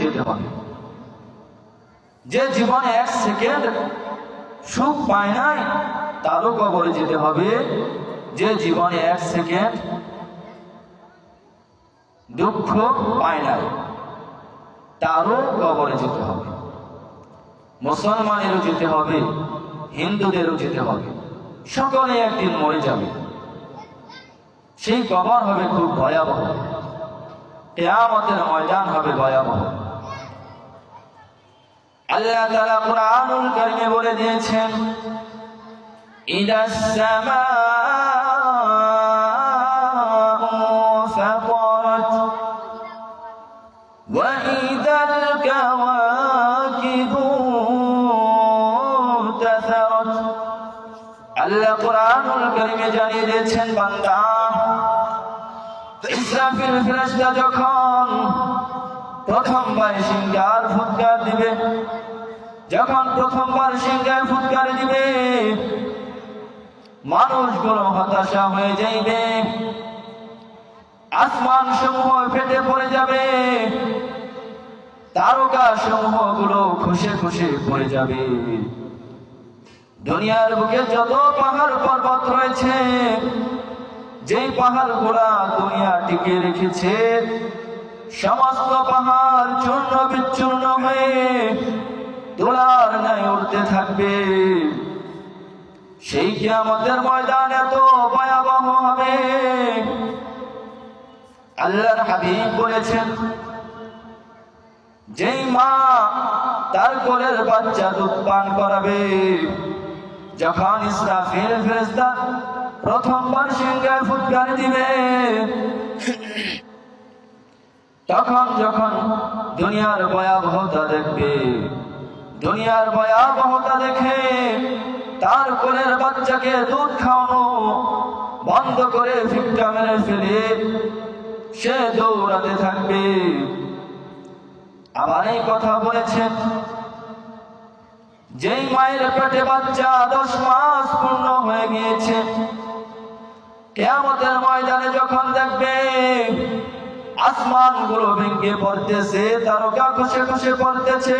যেতে হবে। যে জীবনে 1 সেকেন্ড সুখ পায় নাই তারও কবরে যেতে হবে। যে জীবনে 1 সেকেন্ড দুঃখ পায় নাই তারও কবরে যেতে হবে। মুসলমানেরও যেতে হবে, হিন্দুদেরও যেতে হবে, সকলে একদিন মরে যাবে। সেই কবর হবে খুব ভয়াবহ, কিয়ামতের ময়দান হবে ভয়াবহ। আল্লাহ তাআলা কুরআনুল কারীমে বলে দিয়েছেন, ইদাস সামাউ ফাতারাত ওয়া ইদাল কাওয়াকিবু তাসারাত। আল্লাহ কুরআনুল কারীমে জানিয়ে দিয়েছেন, বান্দা ইসরাফিল ফেরেশতা যখন প্রথমবার সিংহার ফুৎকার দিবে, যখন প্রথমবার সিংহার ফুৎকার দিবে, মানুষগুলো হতাশা হয়ে যাইবে, আসমান সমূহ ফেটে পড়ে যাবে, তারকা সমূহ গুলো খসে খসে পড়ে যাবে। দুনিয়ার বুকে যত পাহাড় পর্বত রয়েছে, যেই পাহাড়গুলা দুনিয়া টিকে রেখেছে, সমস্ত পাহাড় চূর্ণ বিচূর্ণ হয়ে তোলার ন্যায় উঠতে থাকবে। সেই কিয়ামতের ময়দান এত ভয়াবহ হবে। আল্লাহর হাবিব বলেছেন, যেই মা তার কোলের বাচ্চা দুধ পান করাবে, যখন ইসরাফিল ফেরেশতা প্রথমবার সিংহার ফুৎকার দিবে, তখন যখন দুনিয়ার ভয়াবহতা দেখবে, দুনিয়ার ভয়াবহতা দেখে তার কোলের বাচ্চাকে দুধ খাওয়ানো বন্ধ করে ফিক্কা মেরে ফেলে সে দৌড়াতে থাকবে। আবার এই কথা বলেছেন, যেই মায়ের পেটে বাচ্চা 10 মাস পূর্ণ হয়ে গিয়েছে, কিয়ামতের ময়দানে যখন দেখবে আসমান গুলো ভেঙে পড়তেছে, তারকা খসে খসে পড়তেছে,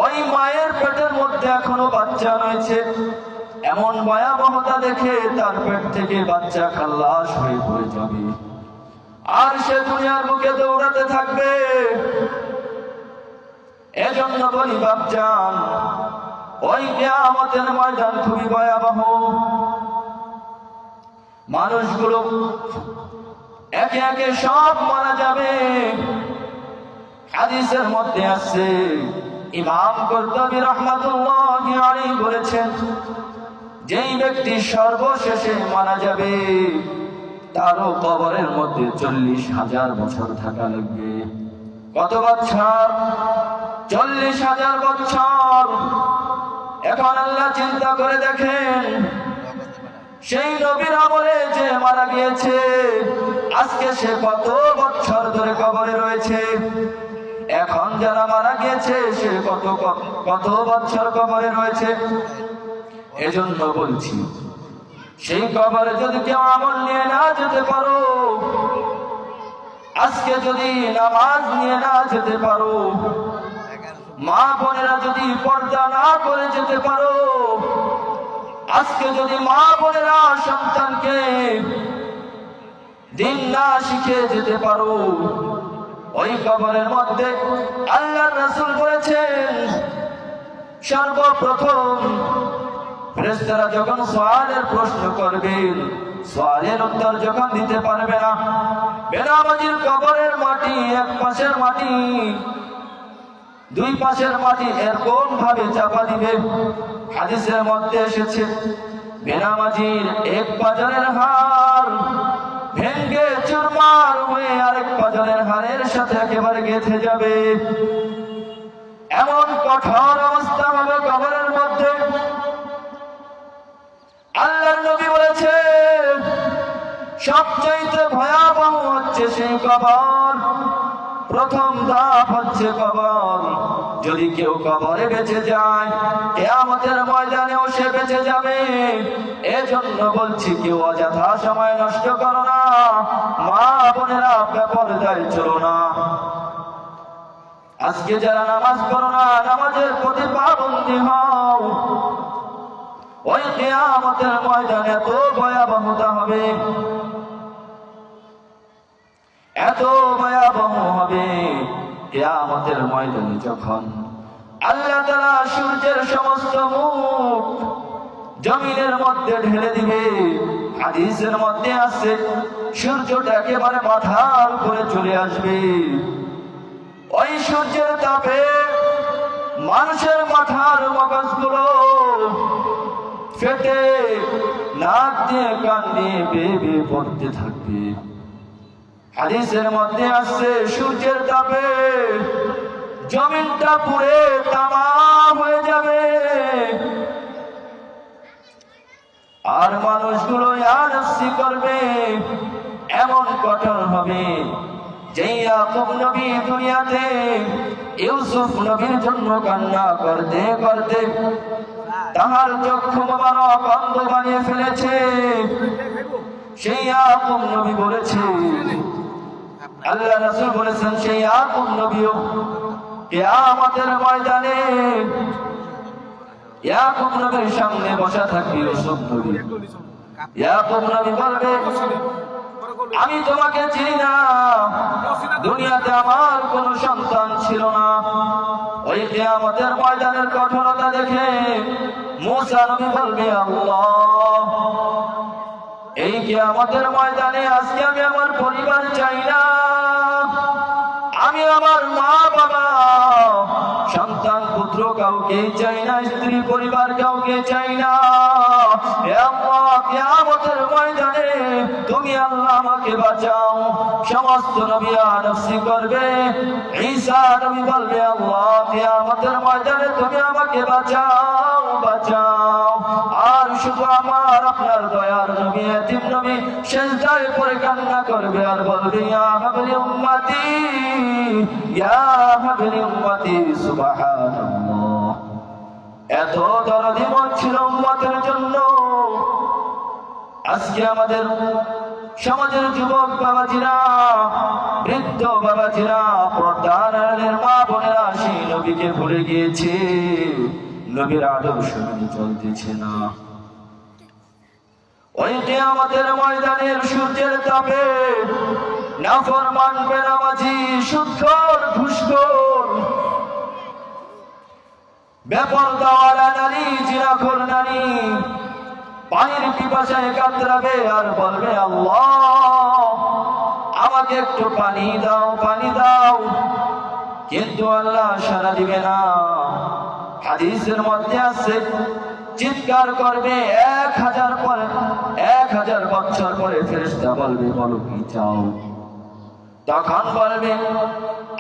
ওই মায়ের পেটের মধ্যে এখনো বাচ্চা রয়েছে, এমন ভয়াবহতা দেখে তার পেট থেকে বাচ্চা খালাস হয়ে পড়ে যাবে, আর সে দুনিয়ার বুকে দৌড়াতে থাকবে। এজন্য বলি বাপজান, ওই কিয়ামতের ময়দান খুবই ভয়াবহ। মানুষগুলো একে একে সব মারা যাবে। হাদিসের মধ্যে আছে, ইমাম কুরতুবী রাহমাতুল্লাহি আলাইহি বলেছেন, যেই ব্যক্তি সর্বশেষে মারা যাবে তারও কবরের মধ্যে 40,000 বছর থাকা লাগবে। কত বছর? 40,000 বছর। এখন আল্লাহ চিন্তা করে দেখেন, সেই নবীর আমলে যে মারা গিয়েছে, আজকে সে কত বছর ধরে কবরে রয়েছে। এখন যারা মারা গিয়েছে সে কত বছর কবরে রয়েছে। এজন্য বলছি, সেই কবরে যদি কেউ আমল নিয়ে না যেতে পারো, আজকে যদি নামাজ নিয়ে না যেতে পারো, মা বোনেরা যদি পর্দা না করে যেতে পারো, আজকে যদি মা বোনেরা সন্তানকে দিন না শিখে যেতে পারো, ওই কবরের মধ্যে আল্লাহর রাসূল বলেছেন, সর্বপ্রথম ফেরেশতারা যখন সওয়ালের প্রশ্ন করবেন, সওয়ালের উত্তর যখন দিতে পারবে না, বেনামাজির কবরের মাটি, এক পাশের মাটি দুই পাশের মাটি এরকম ভাবে চাপা দিবে। হাদিসের মধ্যে এসেছে, বেনামাজির এক পাজরের হাড় ভেঙ্গে চুরমার হয়ে আরেক পাজরের হাড়ের সাথে একেবারে গেঁথে যাবে। এমন কঠোর অবস্থা হবে কবরের মধ্যে। আল্লাহর নবী বলেছে, সবচেয়ে ভয়াবহ হচ্ছে সেই কবর। প্রথম ধাপ হচ্ছে কবর। যদি কেউ কবরে বেঁচে যায়, কিয়ামতের ময়দানেও সে বেঁচে যাবে। এজন্য বলছি, কেউ অযথা সময় নষ্ট করো না, মা বোনেরা বেপরদায় চলো না। আজকে যারা নামাজ পড়ো না, নামাজের প্রতি পাবন্দী হও, ওই কিয়ামতের ময়দানে এত ভয়াবহতা হবে, এত ভয়াবহ হবে কিয়ামতের ময়দানে যখন আল্লাহ তাআলা সূর্যের সমস্ত মুখ জমিনের মধ্যে ঢেলে দিবে। হাদিসের মধ্যে আছে সূর্যটা একেবারে মাথার উপরে চলে আসবে। ওই সূর্যের তাপে মানুষের মাথার মগজগুলো ফেটে নাক দিয়ে কান দিয়ে বেয়ে বেয়ে পড়তে থাকবে। হাদিসের মধ্যে আছে সূর্যের তাপে জমিনটা পুড়ে তামাম হয়ে যাবে, আর মানুষগুলো ইয়ারসি করবে, এমন কঠোর হবে যে ইয়াকুব নবী দুনিয়াতে ইউসুফ নবীর জন্য কান্না করতে করতে তাহার চক্ষু মোবারক অন্ধ বানিয়ে ফেলেছে। সেই ইয়াকুব নবী বলেছে, আল্লাহ রাসূল বলেছেন, সেই ইয়াকুব নবীও কিয়ামতের ময়দানে ইয়াকুব নবীর সামনে বসা থাকবে ইউসুফ নবী। ইয়াকুব নবী বলবে, আমি তোমাকে চিনি না, দুনিয়াতে আমার কোনো সন্তান ছিল না। ওই কিয়ামতের ময়দানের কঠোরতা দেখে মূসা নবী বলবে, আল্লাহ, এই কিয়ামতের ময়দানে আজকে আমি আমার পরিবার চাই না, আমি আমার মা বাবা সন্তান পুত্র কাউকে চাই না, স্ত্রী পরিবার কাউকে চাই না। হে আল্লাহ, কিয়ামতের ময়দানে তুমি আল্লাহ আমাকে বাঁচাও। সমস্ত নবী নফসি করবে। ঈসা নবী বলবে, আল্লাহ, কিয়ামতের ময়দানে তুমি আমাকে বাঁচাও বাঁচাও। আর শুধু আমার আপনার দয়ার নবী এতিম নবী সিজদায় পড়ে কান্না করবে আর বলবে, ইয়া হাবলি উম্মতি, ইয়া হাবলি উম্মতি, সুবহানাল্লাহ। এত দরদি মন ছিল উম্মতের জন্য। আজকে আমাদের সমাজের যুবক বাবাজিরা, বৃদ্ধ বাবাজিরা, পর্দার মা বোনেরা সেই নবীকে ভুলে গিয়েছে, নবীর আদর্শ মেনে চলতেছে না। ওই কিয়ামতের ময়দানের সূর্যের তাপে নাফরমান বেনামাজি, সুদখোর, ঘুষখোর, বেপরদাওয়ালা নারী, জিনাখোর নারী পানির পিপাসায় কাতরাবে আর বলবে, আল্লাহ, আমাকে একটু পানি দাও, পানি দাও। কিন্তু আল্লাহ সাড়া দিবে না। হাদিসের মধ্যে আছে চিৎকার করবে 1000 বছর পরে ফেরেশতা বলবে, বলো কি চাও? তখন বলবে,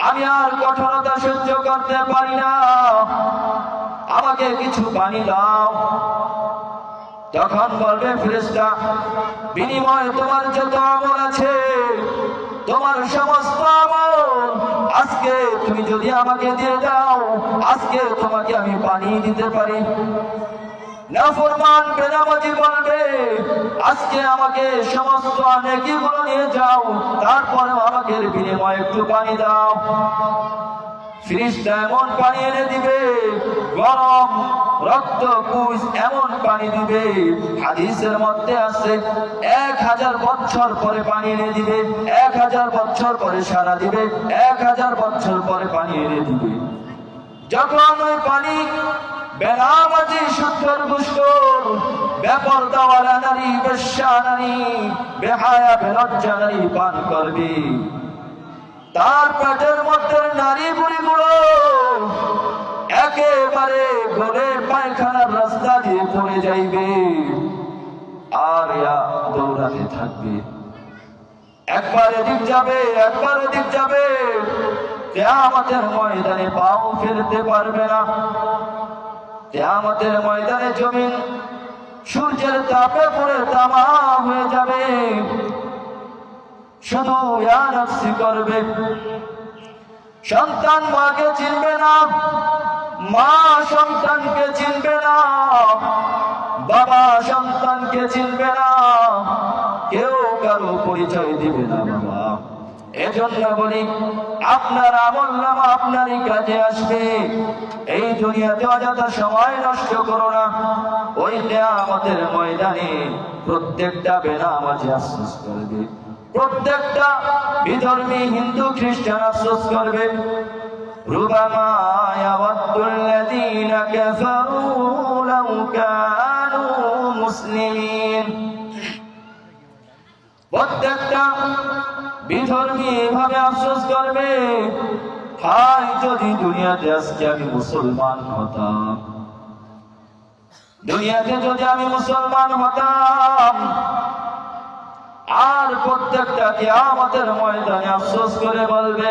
আমি আর কঠোরতা সহ্য করতে পারি না, আমাকে কিছু পানি দাও। তখন বলবে ফেরেশতা, বিনিময়ে তোমার যত আমল আছে, তোমার সমস্ত আমল আজকে তুমি যদি আমাকে দিয়ে দাও, আজকে তোমাকে আমি পানি দিতে পারি। নাফরমান বেনামাজি বলবে, আজকে আমাকে সমস্ত নেকিগুলো নিয়ে যাও, তারপরেও আমাকে বিনিময়ে একটু পানি দাও। ফেরেশতা এমন পানি এনে দিবে, গরম রক্ত কুশ এমন পানি দিবে। হাদিসের মধ্যে আছে 1000 বছর পরে পানি এনে দিবে, 1000 বছর পরে সারা দিবে, 1000 বছর পরে পানি এনে দিবে। যখন ওই পানি বেনামাজি, সুদখোর, ঘুষখোর, বেপরদাওয়ালা নারী, বেশ্যা নারী, বেহায়া বেলজ্জা নারী পান করবে, তার পেটের মধ্যে নারী বুড়িগুলো একেবারে গলে পায়খানার রাস্তা দিয়ে পড়ে যাইবে আর দৌড়াতে থাকবে। একবার এদিক যাবে, একবার ওদিক যাবে, কিয়ামতের ময়দানে পাও ফেলতে পারবে না। কিয়ামতের ময়দানে জমিন সূর্যের তাপে পড়ে তামাম হয়ে যাবে, শুধু ইয়া নফসি করবে। সন্তান মাকে চিনবে না, মা সন্তানকে চিনবে না, বাবা সন্তানকে চিনবে না, কেউ কারো পরিচয় দিবে না। বাবা এজন্য বলি, আপনার আমলনামা আপনারই কাজে আসবে। এই দুনিয়াতে অযথা সময় নষ্ট করো না। ওই কিয়ামতের ময়দানে প্রত্যেকটা বেনামাজি আফসোস করবে, প্রত্যেকটা বিধর্মী হিন্দু খ্রিস্টান আফসোস করবে। রুবামা ইয়াওয়াদ্দুল্লাযীনা কাফারু লাউ কানু মুসলিমিন। প্রত্যেকটা বিধর্মী এভাবে আফসোস করবে, হায় যদি দুনিয়াতে আজকে আমি মুসলমান হতাম, দুনিয়াতে যদি আমি মুসলমান হতাম। আর প্রত্যেকটা কিয়ামতের ময়দানে আফসোস করে বলবে,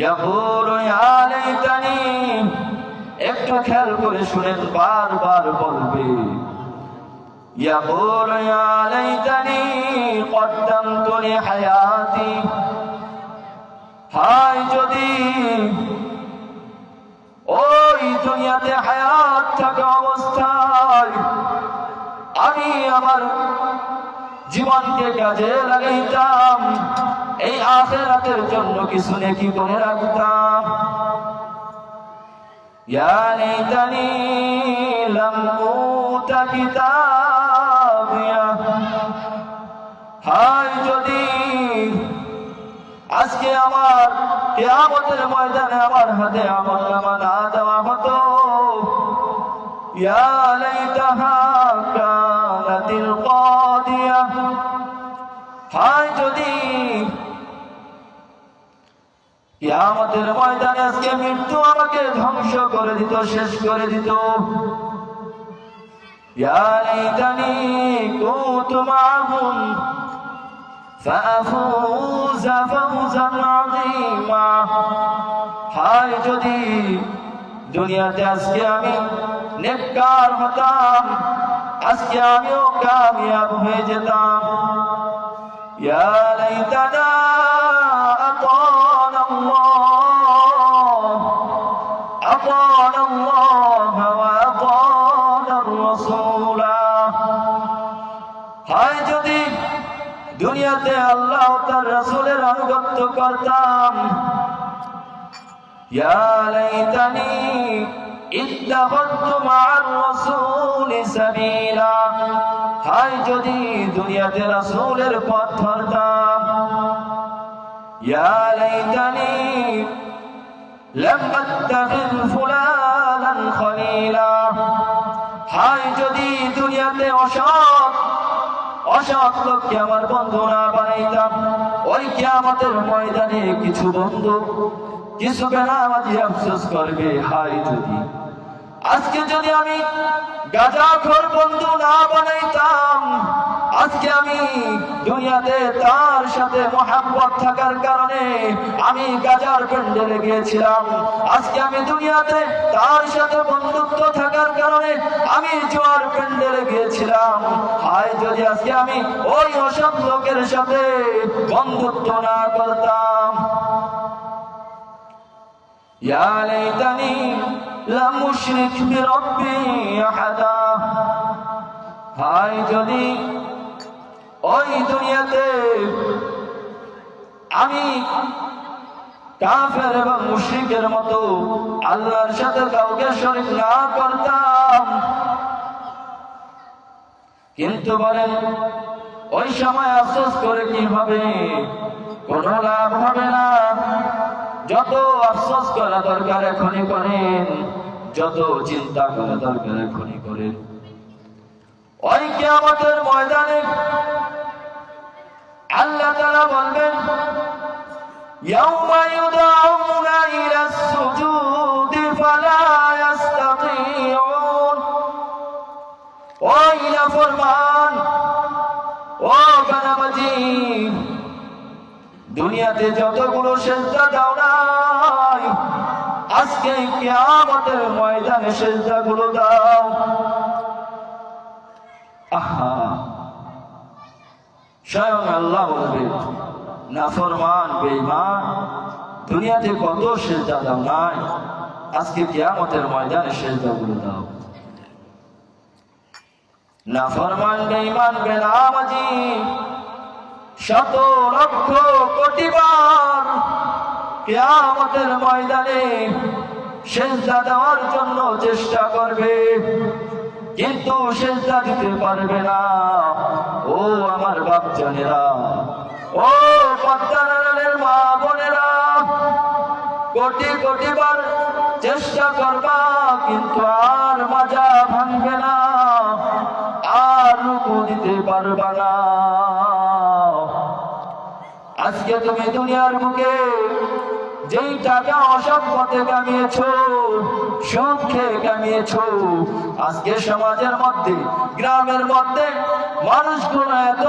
ইয়াকুলু ইয়া লাইতানি, একটু খেয়াল করে শুনেন, বারবার বলবে, ইয়াকুলু ইয়া লাইতানি কদ্দামতু লিহায়াতি, হায় যদি ওই দুনিয়াতে হায়াত থাকা অবস্থায় আমি আমার জীবনকে কাজে লাগাইতাম, এই আখিরাতের জন্য কিছু নেকি করে রাখতাম। ইয়া লাইতানি লাম উতা কিতাবিয়া, হায় যদি আজকে আমার কিয়ামতের ময়দানে আমার হাতে আমলনামা না দেওয়া হতো। ইয়া লাইতাহা কানাতিল কাদিয়া, হায় যদি কিয়ামতের ময়দানে আজকে মৃত্যু আমাকে ধ্বংস করে দিত, শেষ করে দিত। ইয়া লাইতানি কুনতু মাআহুম ফাআফুযা ফাওজান আযীমা, হায় যদি দুনিয়াতে আজকে আমি নেককার হতাম, আজকে আমিও কামিয়াব হয়ে যেতাম। ইয়া লাইতানা আতানা আল্লাহ ওয়া আতানা রাসূলা, হায় যদি দুনিয়াতে আল্লাহ ও তার রাসূলের আনুগত্য করতাম। ইয়া লাইতানি ইত্তাখাযতু মা'আর রাসূলি সাবিলা, হায় যদি দুনিয়াতে রাসূলের পথ ধরতাম। ইয়া লাইতানি লাম আত্তাখিয ফুলানান খলীলা, হায় যদি দুনিয়াতে অসৎ লোককে আমার বন্ধু না বানাইতাম। ওই কিয়ামতের ময়দানে কিছু বন্ধু, কিছু বেনামাজি আফসোস করবে, হায় যদি আজকে যদি আমি গাঁজাখোর বন্ধু না বানাইতাম, আজকে আমি দুনিয়াতে তার সাথে মহব্বত থাকার কারণে আমি গাঁজার প্যান্ডেলে গিয়েছিলাম, আজকে আমি দুনিয়াতে তার সাথে বন্ধুত্ব থাকার কারণে আমি জুয়ার প্যান্ডেলে গিয়েছিলাম, হায় যদি আজকে আমি ওই অসৎ লোকের সাথে বন্ধুত্ব না করতাম। ইয়া লাইতানি লাম উশরিক বিরাব্বি আহাদা, হায় যদি ওই দুনিয়াতে আমি কাফের এবং মুশরিকের মতো আল্লাহর সাথে কাউকে শরীক না করতাম। কিন্তু বলেন ওই সময় আফসোস করে কি হবে? কোনো লাভ হবে না। যত আফসোস করা দরকার এখনই করেন, যত চিন্তা করা দরকার এখনই করেন। ওই কিয়ামতের ময়দানে আল্লাহ তাআলা বলবেন, ইয়াউমা ইউদাউনা ইলাস সুজুদি ফালা ইস্তাতিউন, ওই নাফরমান, ও বেনামাজি, দুনিয়াতে যতগুলো সেজদা দাও নাই, আজকে কিয়ামতের ময়দানে সেজদাগুলো দাও। আহা, স্বয়ং আল্লাহ বলবে, নাফরমান বেঈমান, দুনিয়াতে কত সেজদা দাও নাই, আজকে কিয়ামতের ময়দানে সেজদাগুলো দাও। নাফরমান বেঈমান বেনামাজি শত লক্ষ কোটি বার কিয়ামতের ময়দানে সিজদা দেওয়ার জন্য চেষ্টা করবে, কিন্তু সিজদা দিতে পারবে না। ও আমার বাপজানেরা, ও পদ্মার মা বোনেরা, কোটি কোটি বার চেষ্টা করবা, কিন্তু আর মাজা ভাঙবে না, আর রুকু দিতে পারবা না। আজকে তুমি দুনিয়ার বুকে যেই টাকা অসৎ পথে কামিয়েছো, সুদ খেয়ে কামিয়েছো, আজকে সমাজের মধ্যে, গ্রামের মধ্যে মানুষগুলো এত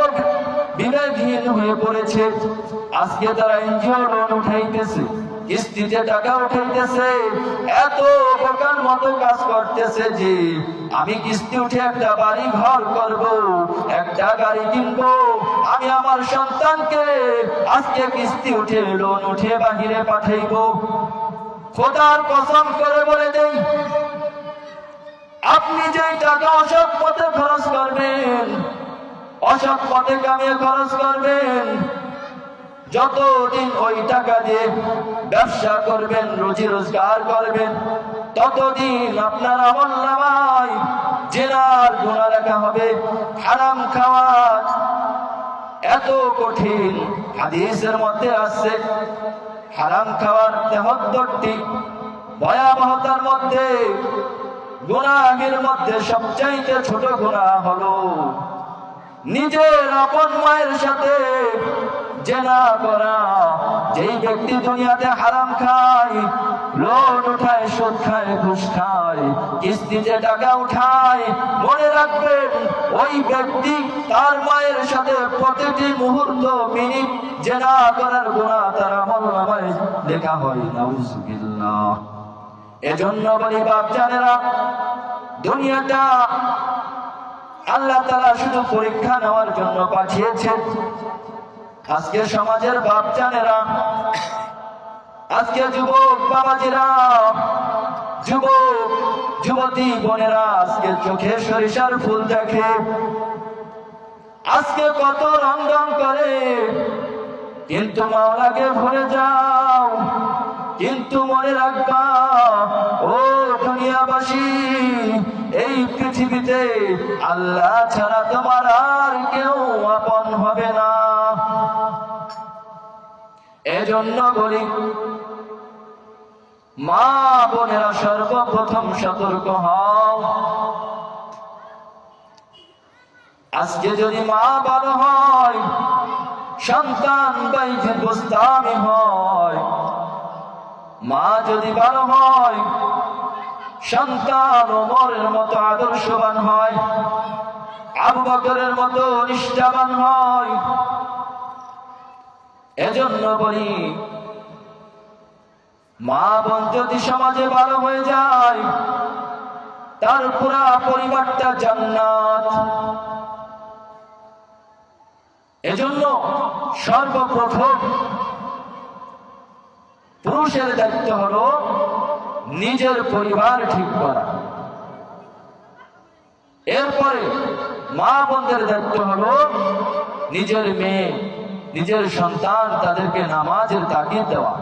বিবেকহীন হয়ে পড়েছে। আজকে তারা এনজিও লোন উঠাইতেছে, কিস্তিতে টাকা উঠাইতেছে, এত বোকার মতো কাজ করতেছে যে আমি কিস্তি উঠে একটা বাড়ি ঘর করব, একটা গাড়ি কিনবো, আমি আমার সন্তানকে আজকে কিস্তি উঠে লোন উঠে বাহিরে পাঠাইবো। খোদার কসম করে বলে দেই, আপনি যে টাকা অসৎ পথে খরচ করবেন, অসৎ পথে কামিয়ে খরচ করবেন, যতদিন ওই টাকা দিয়ে ব্যবসা করবেন, রুজি রোজগার করবেন, ততদিন আপনার আমলনামায় জিনার গুনাহ লেখা হবে। হারাম খাওয়া এত কঠিন, হাদিসের মধ্যে আছে হারাম খাওয়ার ৭৩টি ভয়াবহতার মধ্যে গুনাহের মধ্যে সবচাইতে ছোট গুনাহ হলো নিজের আপন মায়ের সাথে জেনা করা। যেই ব্যক্তি দুনিয়াতে হারাম খায়, লোন উঠায়, সুদ খায়, ঘুষ খায়, কিস্তিতে টাকা উঠায়, মনে রাখবেন ওই ব্যক্তি তার মায়ের সাথে প্রতিটি মুহূর্ত মিনিট জেনা করার গুনাহ তার আমলনামায় লেখা হয়। নাউজুবিল্লাহ। এজন্য বলি বাপজানেরা, দুনিয়াটা আল্লাহ তাআলা শুধু পরীক্ষা নেওয়ার জন্য পাঠিয়েছেন। আজকে সমাজের বাপজানেরা, আজকে যুবক বাবাজিরা, যুবক যুবতী বোনেরা আজকে চোখে সরিষার ফুল দেখে, আজকে কত রং রং করে, কিন্তু মাওলাকে ভুলে যাও। কিন্তু মনে রাখবা ও দুনিয়াবাসী, এই পৃথিবীতে আল্লাহ ছাড়া তোমার আর কেউ আপন হবে না। এজন্য বলি মা বোনেরা, সর্বপ্রথম সতর্ক হও। আজকে যদি মা ভালো হয়, সন্তান বাইতে গোস্তামি হয়, মা যদি ভালো হয়, সন্তান ওমরের মতো আদর্শবান হয়, আবু বকরের মতো নিষ্ঠাবান হয়। এজন্য বলি মা বোন যদি সমাজে ভালো হয়ে যায়, তার পুরা পরিবারটা জান্নাত। এজন্য সর্বপ্রথম পুরুষের দায়িত্ব হলো নিজের পরিবার ঠিক করা। এরপরে মা বোনদের দায়িত্ব হলো নিজের মেয়ে, নিজের সন্তান, তাদেরকে নামাজের তাকিদ দেওয়া।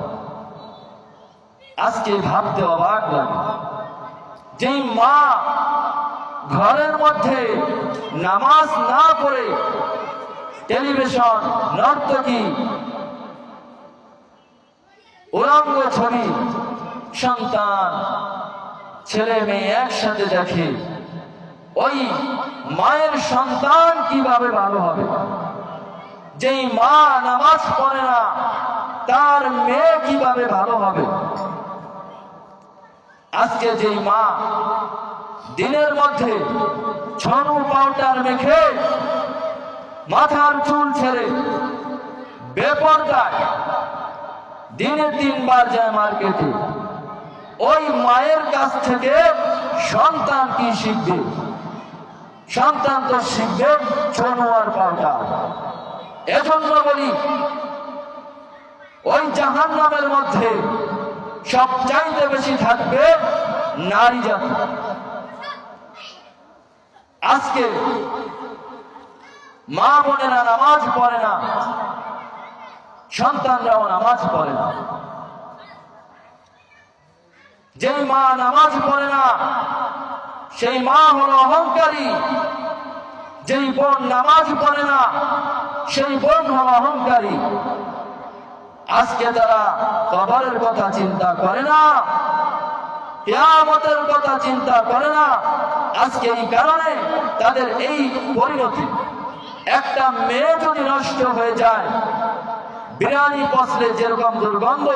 আজকে ভাবতে অবাক লাগে, যেই মা ঘরের মধ্যে নামাজ না পড়ে টেলিভিশন, নর্তকী, উলঙ্গ ছবি সন্তান, ছেলে মেয়ে একসাথে দেখে, ওই মায়ের সন্তান কিভাবে ভালো হবে? যেই মা নামাজ পড়ে না, তার মেয়ে কিভাবে ভালো হবে? আজকে যেই মা দিনের মধ্যে ছনু পাউডার মেখে মাথার চুল ছেড়ে বেপরদায় দিনে 3 বার যায় মার্কেটে, ওই মায়ের কাছ থেকে সন্তান কি শিখবে? সন্তান তো শিখবে ছনু আর পাউডার। এজন্য বলি ওই জাহান্নামের মধ্যে সবচাইতে বেশি থাকবে নারী জাতি। আজকে মা বোনেরা নামাজ পড়ে না, সন্তানরাও নামাজ পড়ে না। যেই মা নামাজ পড়ে না সেই মা হলো অহংকারী, যেই বোন নামাজ পড়ে না সেই বোন হলো অহংকারী। আজকে তারা কবরের কথা চিন্তা করে না, কিয়ামতের কথা চিন্তা করে না। আজকে এই কারণে তাদের এই পরিণতি। একটা মেয়ে যদি নষ্ট হয়ে যায়, বিরিয়ানি পচলে যেরকম দুর্গন্ধ,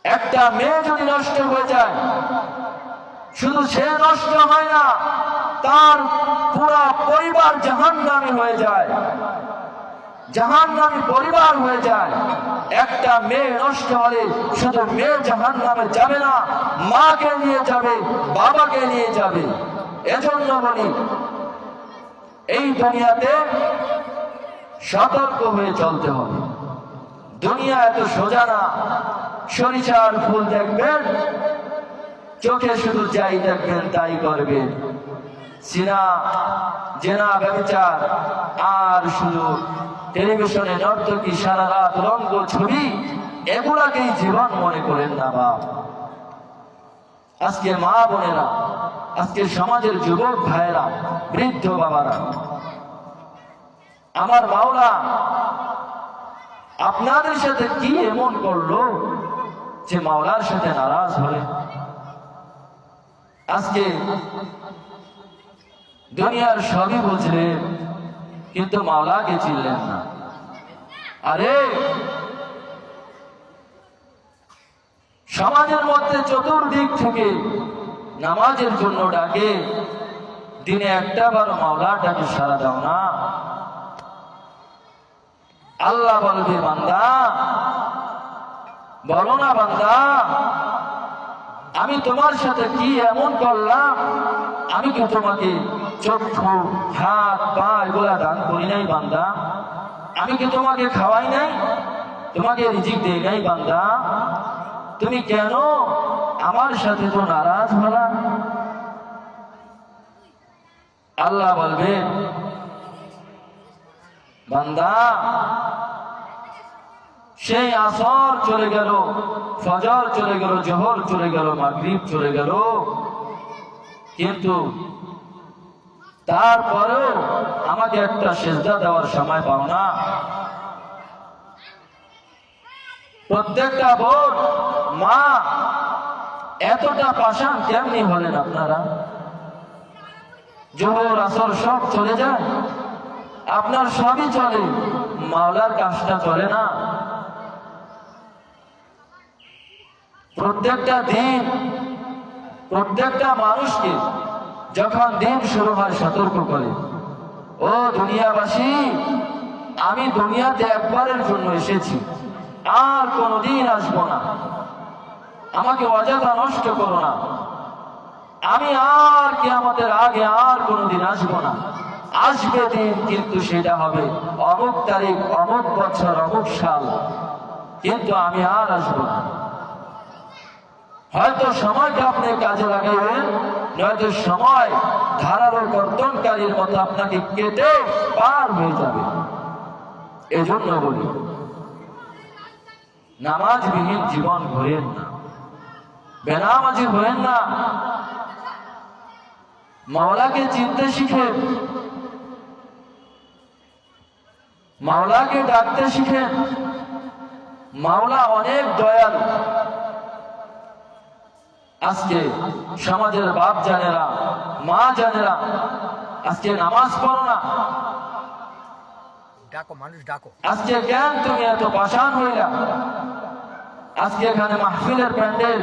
একটা মেয়ে যদি নষ্ট হয়ে যায়, শুধু সে নষ্ট হয় না, তার পুরা পরিবার জাহান্নামী হয়ে যায়, জাহান্নামী পরিবার হয়ে যায়। একটা মেয়ে নষ্ট হলে শুধু মেয়ে জাহান্নামে যাবে না, মাকে নিয়ে যাবে, বাবাকে নিয়ে যাবে। এজন্য বলি, এই দুনিয়াতে সতর্ক হয়ে চলতে হবে। দুনিয়া এত সোজা না। সরিষার ফুল দেখবেন, চোখে শুধু যাই দেখবেন তাই করবেন। সিনা, জেনা, ব্যভিচার, আর শুধু টেলিভিশনে নর্তকী, সারা রাত রঙ্গ ছবি, এগুলাকেই জীবন মনে করেন না বাপ। আজকে মা বোনেরা, আজকে সমাজের যুবক ভাইয়েরা, বৃদ্ধ বাবারা, আমার মাওলা আপনাদের সাথে কি এমন করলো যে মাওলার সাথে নারাজ হলেন? আজকে দুনিয়ার সবই বুঝলেন কিন্তু মাওলাকে চিনলেন না। আরে সমাজের মধ্যে চতুর্দিক থেকে নামাজের জন্য ডাকে, দিনে একটা বার মাওলাটাকে সাড়া দাও না। আল্লাহ বলবে, বান্দা বলো না বান্দা, আমি তোমার সাথে কি এমন করলাম? আমি কি তোমাকে চক্ষু, হাত, পা এগুলা দান করি নাই বান্দা? আমি কি তোমাকে খাওয়াই নাই? তোমাকে রিজিক দেই নাই বান্দা? তুমি কেন আমার সাথে তো নারাজ হলা? আল্লাহ বলবে, বান্দা সেই আসর চলে গেল, ফজর চলে গেল, জোহর চলে গেল, মাগরিব চলে গেল, কিন্তু তারপরেও আমাকে একটা সেজদা দেওয়ার সময় পাও না। প্রত্যেকটা বোন, মা এতটা পাষাণ কেমনি হলেন আপনারা? জোহর আসর সব চলে যায়, আপনার সবই চলে, মাওলার কাজটা চলে না। প্রত্যেকটা দিন, প্রত্যেকটা মানুষকে যখন দিন শুরু হয় সতর্ক করে, ও দুনিয়াবাসী, আমি দুনিয়াতে একবারের জন্য এসেছি, আর কোনোদিন আসবো না, আমাকে অযথা নষ্ট করো না। আমি আর কিয়ামতের আগে আর কোনোদিন আসবো না। আসবে দিন, কিন্তু সেটা হবে অমুক তারিখ, অমুক বছর, অমুক সাল, কিন্তু আমি আর আসবো না। হয়তো সময়কে আপনি কাজে লাগাইবেন, নয়তো সময় ধারালো গর্দনকারীর মতো আপনাকে কেটে পার হয়ে যাবে। এজন্য বলি, নামাজবিহীন জীবন ঘুরেন না, বেনামাজি হয়েন না। মাওলাকে চিনতে শিখেন, মাওলাকে ডাকতে শিখেন। মাওলা অনেক দয়ালু। আজকে সমাজের বাপ জানেরা, মা জানেরা, আজকে নামাজ পড়ো না। ডাকো মানুষ ডাকো। আজকে কেন তুমি এত পাষাণ হইলা? আজকে এখানে মাহফিলের প্যান্ডেল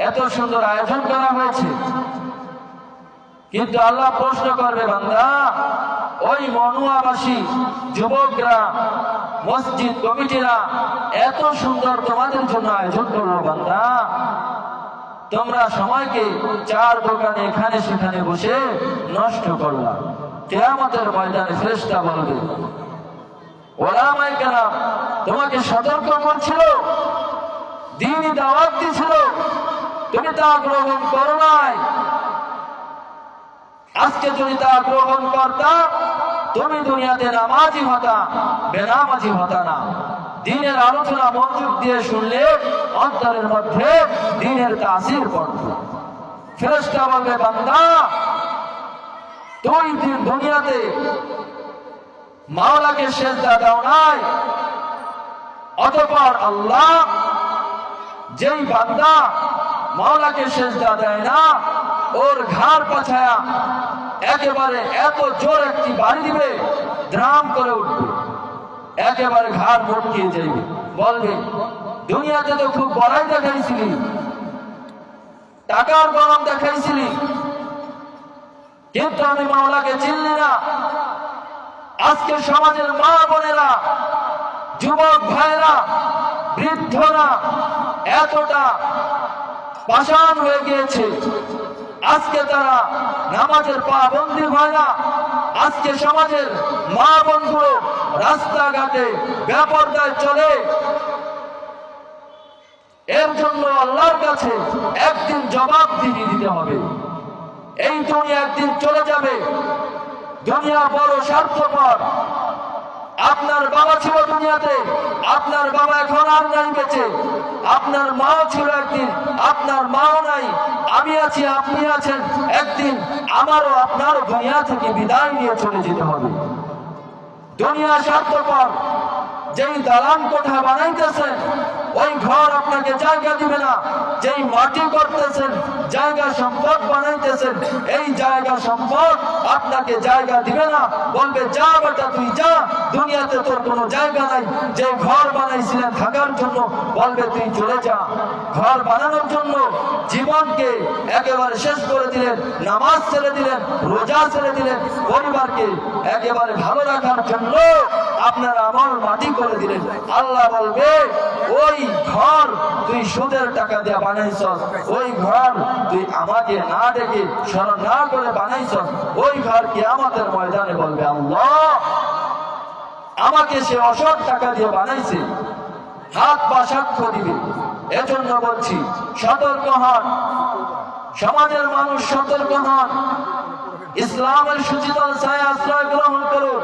এত সুন্দর আয়োজন করা হয়েছে, কিন্তু আল্লাহ প্রশ্ন করবে, বান্দা ওই মনুয়াবাসী যুবকরা, মসজিদ কমিটিরা এত সুন্দর তোমাদের জন্য আয়োজন করলো, বান্দা তোমরা সময়কে চার দোকানে এখানে সেখানে বসে নষ্ট করলাম। কিয়ামতের ময়দানে ফেরেশতা বলবে, ওলামায়ে কেরাম তোমাকে সতর্ক করছিল, দ্বীনি দাওয়াত দিছিল, তুমি তা গ্রহণ করো নাই। আজকে যদি তা গ্রহণ করতা, তুমি দুনিয়াতে নামাজি হতা, বেনামাজি হতা না। দিনের আলোচনা মনোযোগ দিয়ে শুনলে অন্তরের মধ্যে দিনের তাসির পড়ত। ফেরেশতা বলবে, বান্দা তুই দুনিয়াতে মাওলাকে সেজদা দাও নাই, অতঃপর আল্লাহ যেই বান্দা মাওলাকে সেজদা দেয় না, ওর ঘাড় পাছায়া একেবারে এত জোর একটি বাড়ি দিবে, দ্রাম করে উঠবে, একেবারে ঘাড় মটকিয়ে যাইবে। বলবে, দুনিয়াতে তো খুব বড়াই দেখাইছিলি, টাকার গরম দেখাইছিলি, কিন্তু আমি মাওলাকে চিনলি না। আজকে সমাজের মা বোনেরা, যুবক ভাইরা, বৃদ্ধরা এতটা পাষাণ হয়ে গিয়েছে, আজকে তারা নামাজের পাবন্দি হয় না। আজকে সমাজের মা বোনগুলো রাস্তাঘাটে বেপরদায় চলে। এর জন্য আল্লাহর কাছে একদিন জবাবদিহি দিতে হবে। এই দুনিয়া একদিন চলে যাবে। দুনিয়া বড় স্বার্থপর। আপনার বাবা ছিল দুনিয়াতে, আপনার বাবা এখন আর নাই বেঁচে। আপনার মাও ছিল একদিন, আপনার মাও নাই। আমি আছি, আপনি আছেন, একদিন আমারও আপনারও দুনিয়া থেকে বিদায় নিয়ে চলে যেতে হবে। দুনিয়া স্বার্থপর। যেই দালান কোঠা বানাইতেছেন, ওই ঘর আপনাকে জায়গা দিবে না। যেই মাটি করতেছেন, জায়গা সম্পদ বানাইতেছেন, এই জায়গা সম্পদ আপনাকে জায়গা দিবে না। বলবে, যা বেটা তুই যা, দুনিয়াতে তোর কোনো জায়গা নাই। যে ঘর বানাইছিলেন থাকার জন্য, বলবে তুই চলে যা। ঘর বানানোর জন্য জীবনকে একেবারে শেষ করে দিলেন, নামাজ ছেড়ে দিলেন, রোজা ছেড়ে দিলেন, পরিবারকে একেবারে ভালো রাখার জন্য আপনার আমল মাটি করে দিলেন। আল্লাহ বলবে, ওই ঘর তুই সুদের টাকা দিয়ে বানাইছস, ওই ঘর তুই আমাকে না ডেকে স্মরণ না করে বানাইছস, ওই ঘর কিয়ামতের ময়দানে বলবে, আল্লাহ আমাকে সে অসৎ টাকা দিয়ে বানাইছে, হাত পা সাক্ষ্য দিবে। এজন্য বলছি, সতর্ক হন, সমাজের মানুষ সতর্ক হন, ইসলামের সুচিতল ছায়া আশ্রয় গ্রহণ করুন।